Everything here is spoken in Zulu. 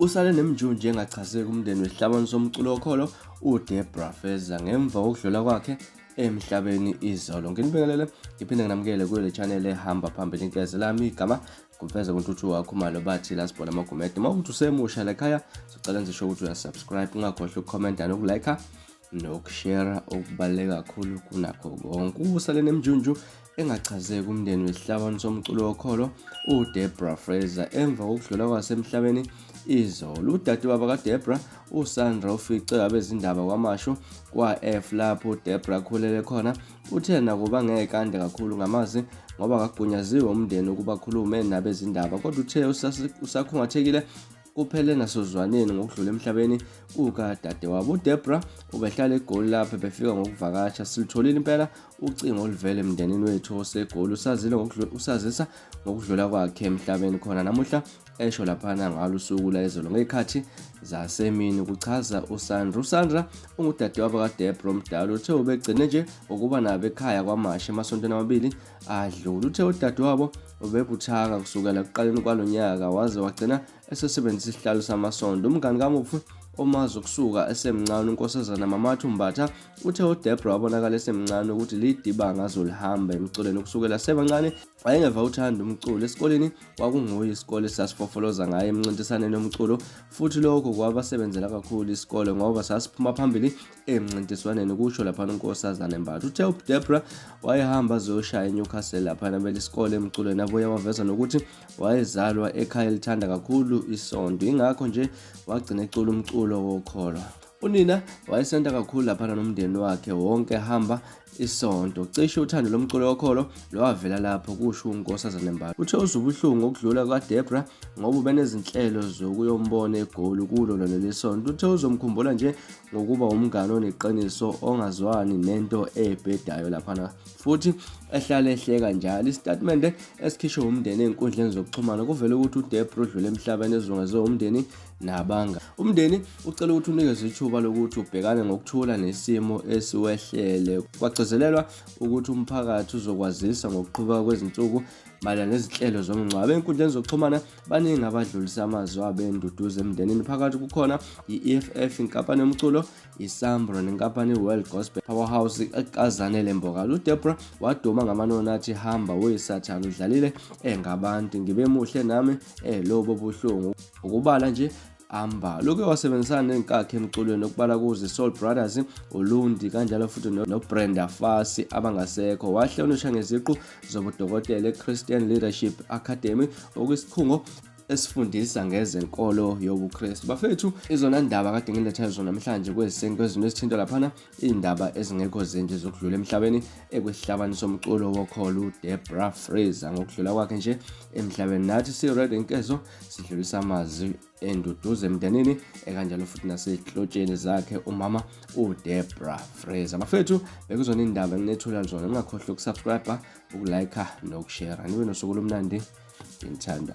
Usale neminjunju engachazeki umndeni wesihlabani somculo wokholo uDeborah freser ngemva kokudlula kwakhe emhlabeni izolo. Nginibingelele ngiphinde nginamukele kule channel ehamba phambili inkeze lami igama kumfeza kuntuthu wakho malo bathi la sibona amagumede. Mawukuthi usemusha la ekhaya sicela ngisho ukuthi uyasubscribe, ungakhohlwa ukucomment nokulike nokushare okubaluleke kakhulu kunakho konke. Usale neminjunju engachazeki umndeni wesihlabani somculo wokholo uDeborah freser emva kokudlula kwasemhlabeni izolo. Udadewabo kaDeborah uSandra ufice abezindaba kwamasho kwa-F lapho uDeborah akhulele khona. Uthe nakuba ngeke kande kakhulu ngamazi ngoba akagunyaziwe umndeni ukuba khulume nabezindaba, kodwa uthe usakhungathekile kuphele nasozwaneni ngokudlula emhlabeni ukadadewabo. uDeborah ubehlala eGoli lapho befika ngokuvakasha. Silitholile impela ucingo oluvele emndenini wethu oseGoli usazisa ngokudlula kwakhe emhlabeni khona namuhla esho laphana ngalo usuku la izolo ngezikhathi zasemini, kuchaza uSandra ungudadewabo kaDeborah omdala. Uthe ubegcine nje ukuba nabo ekhaya kwamasha emasontweni amabili adlula. Uthe udadewabo ubebuthaka kusukela ekuqaleni kwalonyaka waze wagcina esesebenzisa isihlalo samasonto. Umngani kamufi omazi ukusuka esemncane unkosazana Mamathu Mbatha uthe uDeborah wabonakala esemncane ukuthi lidibanga azolihamba emculweni kusukela sebancane. Wayengeva uthanda umculo esikoleni, kwakunguye isikole sasifofoloza ngaye emncintisaneni yomculo, futhi lokho kwabasebenzela kakhulu isikole ngoba sasiphuma phambili emncintiswaneni, kusho lapha unkosazana Mbatha. Uthe uDeborah wayehamba azoshaya eNewcastle lapha nabele isikole emculweni, abuye waveza nokuthi wayezalwa ekhaya elithanda kakhulu isonto, ingakho nje wagcina ecula umculo wokholo. Unina wayesenta kakhulu laphana nomndeni wakhe wonke ehamba isonto. Cishe uthando lomculo wokholo lwavela lapho, kusho unkosazana Mbatha. Uthe uzubuhlungu ukudlula kwaDeborah ngoba ubenezinhlelo zokuyombona eGoli kulo leli sonto. Uthe uzomkhumbula nje ngokuba umngane oneqiniso ongazwani nento ebhedayo laphana, futhi ehlala ehleka njalo. Isitatimende esikhishwe umndeni ezinkundleni zokuxhumana kuvela ukuthi uDeborah udlule emhlabeni ezungezwe umndeni nabanga. Umndeni ucela ukuthi unikezwe ithuba lokuthi ubhekane ngokuthula nesimo esiwehlele. Kwagcizelelwa ukuthi umphakathi uzokwazisa ngokuqhubeka kwezinsuku mayelana nezinhlelo zomngcwabo. Ezinkundleni zokuxhumana baningi abadlulisa amazwi abo enduduzo emndenini, phakathi kukhona i-EFF inkampani yomculo, iSambro nenkampani World Gospel Powerhouse ekazanele mbokala. uDeborah waduma ngamanoni athi hamba wesathane udlalile ngabantu, ngibe muhle nami lobo buhlungu, ukubala nje amba. Lokho wasebenzisana nenkakhe emculweni okubala kuze Soul Brothers, uLundi kanjalo futhi noBrenda Fassie abangasekho. Wahlonishwa ngeziqu zobudokotela eChristian Leadership Academy, okuyisikhungo esifundisa ngezenkolo yobuKristu. Bafethu, izona ndaba kade ngiletha zona namhlanje kwezinto ezithinta laphana indaba ezingekho zinje zokudlula emhlabeni ekwesihlabani somculo wokholo uDeborah freser ngokudlula kwakhe nje emhlabeni. Nathi siready inkezo sidlulisa amazwi enduduzo emndenini kanjalo futhi nasehlotsheni zakhe umama uDeborah freser. Bafethu, bekuzona indaba enginethula zona, ungakhohlwa ukusubscribe, ukulike nokushare. Nibe nosuku lomnandi, ngithanda.